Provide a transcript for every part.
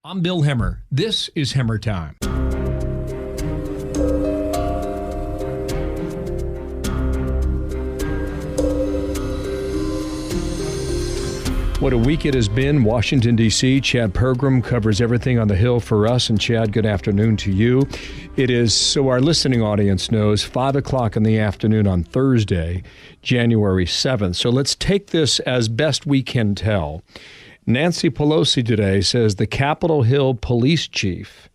I'm Bill Hemmer. This is Hemmer Time. What a week it has been. Washington, D.C. Chad Pergram covers everything on the Hill for us. And Chad, good afternoon to you. It is, so our listening audience knows, 5 o'clock in the afternoon on Thursday, January 7th. So let's take this as best we can tell. Nancy Pelosi today says the Capitol Hill police chief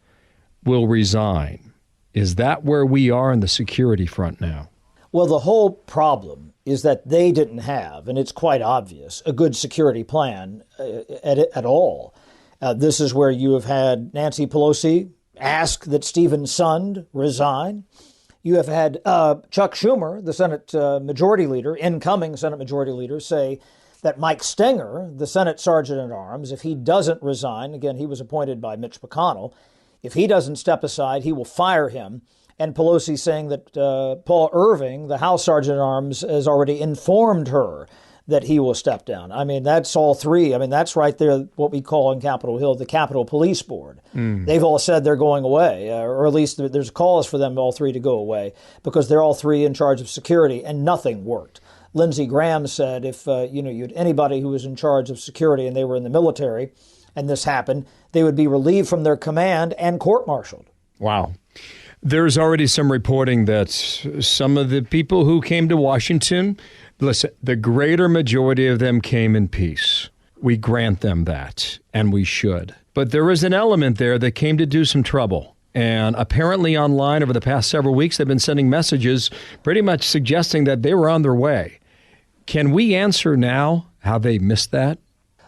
will resign. Is that where we are on the security front now? Well, the whole problem is that they didn't have, and it's quite obvious, a good security plan at all. This is where you have had Nancy Pelosi ask that Stephen Sund resign. You have had Chuck Schumer, the Senate Majority Leader, incoming Senate Majority Leader, say that Mike Stenger, the Senate Sergeant-at-Arms, if he doesn't resign, again, he was appointed by Mitch McConnell, if he doesn't step aside, he will fire him. And Pelosi saying that Paul Irving, the House Sergeant-at-Arms, has already informed her that he will step down. I mean, that's all three. I mean, that's right there, what we call in Capitol Hill, the Capitol Police Board. They've all said they're going away, or at least there's calls for them all three to go away, because they're all three in charge of security, and nothing worked. Lindsey Graham said if you had anybody who was in charge of security and they were in the military, and this happened, they would be relieved from their command and court-martialed. Wow. There's already some reporting that some of the people who came to Washington, listen, the greater majority of them came in peace. We grant them that, and we should. But there is an element there that came to do some trouble. And apparently online over the past several weeks, they've been sending messages pretty much suggesting that they were on their way. Can we answer now how they missed that?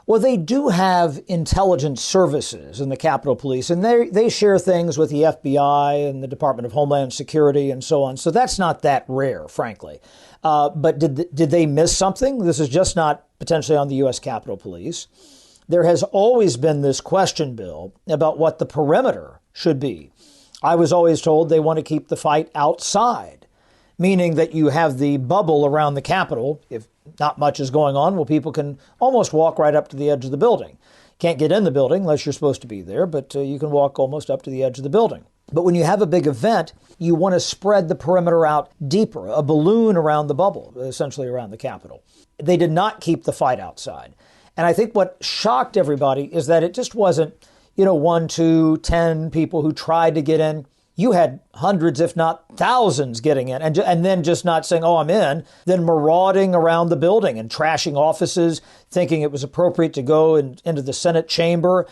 Well, they do have intelligence services in the Capitol Police, and they share things with the FBI and the Department of Homeland Security and so on. So that's not that rare, frankly. But did they miss something? This is just not potentially on the U.S. Capitol Police. There has always been this question, Bill, about what the perimeter should be. I was always told they want to keep the fight outside, meaning that you have the bubble around the Capitol. If not much is going on, well, people can almost walk right up to the edge of the building. Can't get in the building unless you're supposed to be there, but you can walk almost up to the edge of the building. But when you have a big event, you want to spread the perimeter out deeper, a balloon around the bubble, essentially around the Capitol. They did not keep the fight outside. And I think what shocked everybody is that it just wasn't, 1, 2, 10 people who tried to get in. You had hundreds, if not thousands, getting in and then just not saying, oh, I'm in, then marauding around the building and trashing offices, thinking it was appropriate to go into the Senate chamber,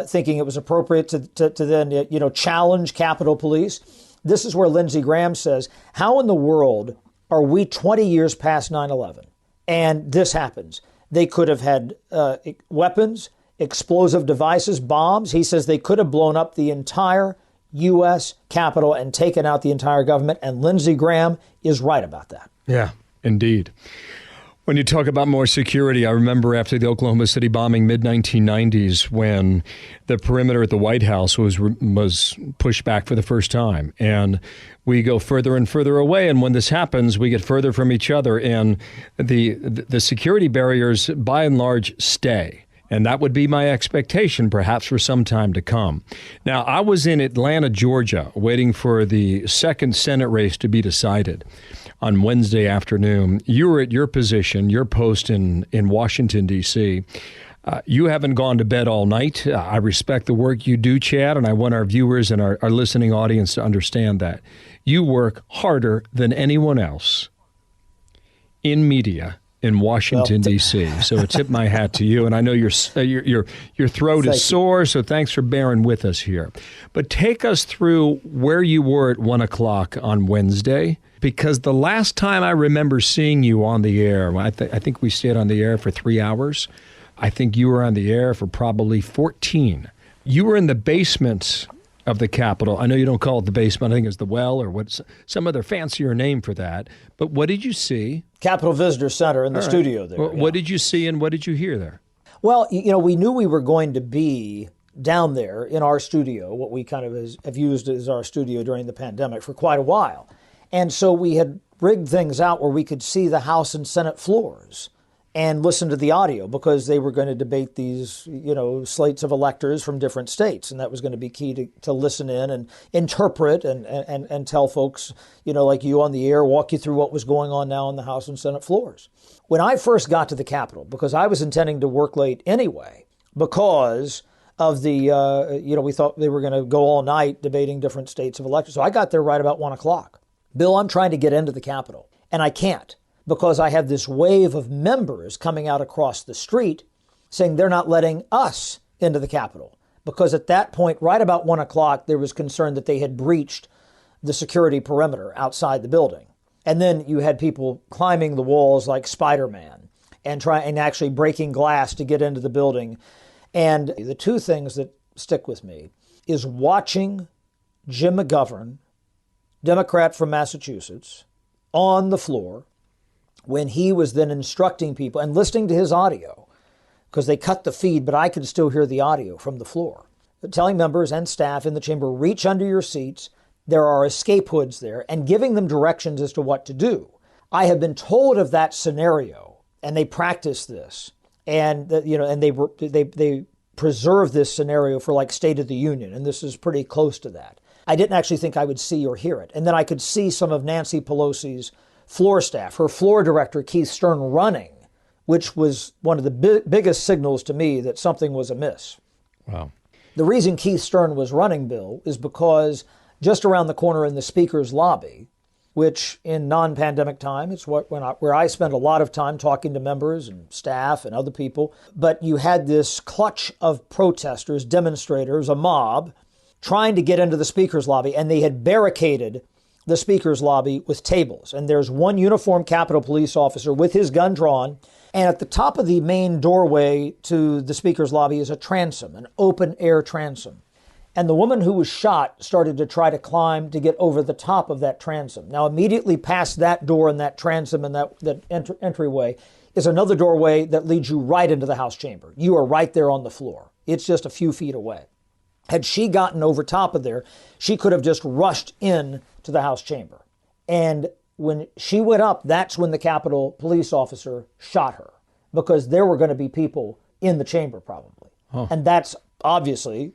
thinking it was appropriate to then, challenge Capitol Police. This is where Lindsey Graham says, how in the world are we 20 years past 9/11? And this happens. They could have had weapons, explosive devices, bombs. He says they could have blown up the entire U.S. Capitol and taken out the entire government. And Lindsey Graham is right about that. Yeah, indeed. When you talk about more security, I remember after the Oklahoma City bombing mid-1990s when the perimeter at the White House was pushed back for the first time. And we go further and further away. And when this happens, we get further from each other. And the security barriers, by and large, stay. And that would be my expectation, perhaps, for some time to come. Now, I was in Atlanta, Georgia, waiting for the second Senate race to be decided on Wednesday afternoon. You were at your position, your post in Washington, D.C. You haven't gone to bed all night. I respect the work you do, Chad, and I want our viewers and our listening audience to understand that. You work harder than anyone else in media in Washington, D.C. So I tip my hat to you. And I know your throat is sore, so thanks for bearing with us here. But take us through where you were at 1 o'clock on Wednesday, because the last time I remember seeing you on the air, I think we stayed on the air for 3 hours. I think you were on the air for probably 14. You were in the basement of the Capitol. I know you don't call it the basement. I think it's the well or what's some other fancier name for that. But what did you see? Capitol Visitor Center in the studio there. Well, what did you see and what did you hear there? Well, we knew we were going to be down there in our studio, what we kind of have used as our studio during the pandemic for quite a while. And so we had rigged things out where we could see the House and Senate floors. and listen to the audio, because they were going to debate these, slates of electors from different states. And that was going to be key to listen in and interpret and tell folks, like you on the air, walk you through what was going on now on the House and Senate floors. When I first got to the Capitol, because I was intending to work late anyway, because of the, we thought they were going to go all night debating different states of electors. So I got there right about 1 o'clock. Bill, I'm trying to get into the Capitol, and I can't, because I have this wave of members coming out across the street saying they're not letting us into the Capitol. Because at that point, right about 1 o'clock, there was concern that they had breached the security perimeter outside the building. And then you had people climbing the walls like Spider-Man and actually breaking glass to get into the building. And the two things that stick with me is watching Jim McGovern, Democrat from Massachusetts, on the floor when he was then instructing people and listening to his audio, because they cut the feed, but I could still hear the audio from the floor, telling members and staff in the chamber, reach under your seats. There are escape hoods there, and giving them directions as to what to do. I have been told of that scenario, and they practice this, and they preserve this scenario for like State of the Union, and this is pretty close to that. I didn't actually think I would see or hear it. And then I could see some of Nancy Pelosi's floor staff, her floor director, Keith Stern, running, which was one of the biggest signals to me that something was amiss. Wow. The reason Keith Stern was running, Bill, is because just around the corner in the Speaker's lobby, which in non-pandemic time, it's where I spent a lot of time talking to members and staff and other people, but you had this clutch of protesters, demonstrators, a mob, trying to get into the Speaker's lobby, and they had barricaded the Speaker's lobby with tables. And there's one uniformed Capitol Police officer with his gun drawn, and at the top of the main doorway to the Speaker's lobby is a transom, an open-air transom. And the woman who was shot started to try to climb to get over the top of that transom. Now, immediately past that door and that transom and that entryway is another doorway that leads you right into the House chamber. You are right there on the floor. It's just a few feet away. Had she gotten over top of there, she could have just rushed in to the House chamber. And when she went up, that's when the Capitol police officer shot her, because there were going to be people in the chamber probably. Huh. And that's obviously,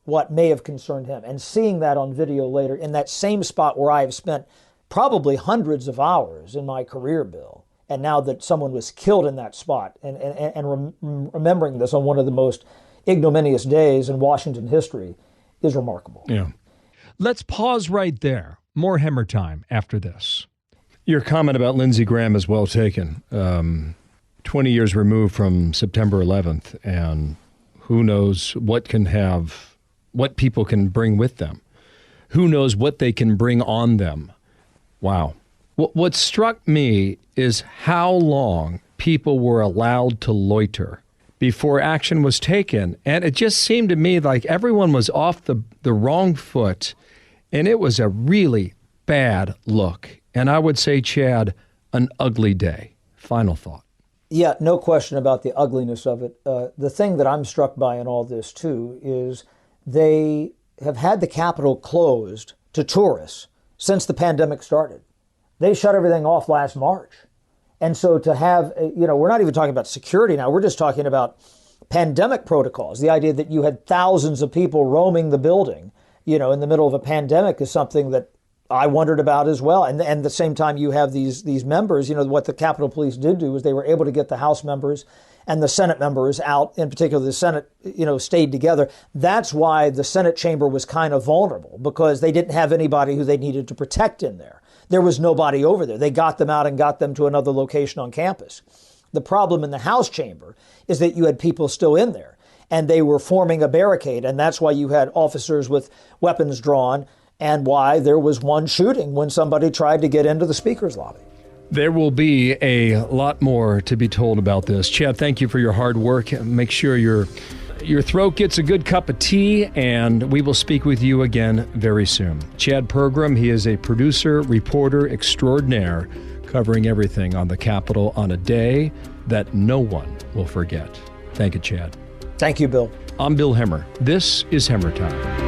what may have concerned him. And seeing that on video later in that same spot where I have spent probably hundreds of hours in my career, Bill, and now that someone was killed in that spot, and remembering this on one of the most ignominious days in Washington history is remarkable. Yeah. Let's pause right there. More Hemmer time after this. Your comment about Lindsey Graham is well taken. 20 years removed from September 11th, and who knows what people can bring with them. Who knows what they can bring on them. Wow. What struck me is how long people were allowed to loiter before action was taken. And it just seemed to me like everyone was off the wrong foot, and it was a really bad look. And I would say, Chad, an ugly day. Final thought. Yeah, no question about the ugliness of it. The thing that I'm struck by in all this, too, is they have had the Capitol closed to tourists since the pandemic started. They shut everything off last March. And so to have, we're not even talking about security now. We're just talking about pandemic protocols. The idea that you had thousands of people roaming the building, in the middle of a pandemic is something that I wondered about as well. And at the same time, you have these members, what the Capitol Police did do is they were able to get the House members and the Senate members out, in particular the Senate, stayed together. That's why the Senate chamber was kind of vulnerable, because they didn't have anybody who they needed to protect in there. There was nobody over there. They got them out and got them to another location on campus. The problem in the House chamber is that you had people still in there, and they were forming a barricade, and that's why you had officers with weapons drawn, and why there was one shooting when somebody tried to get into the Speaker's lobby. There will be a lot more to be told about this. Chad, thank you for your hard work. Make sure your throat gets a good cup of tea, and we will speak with you again very soon. Chad Pergram, he is a producer, reporter extraordinaire, covering everything on the Capitol on a day that no one will forget. Thank you, Chad. Thank you, Bill. I'm Bill Hemmer. This is Hemmer Time.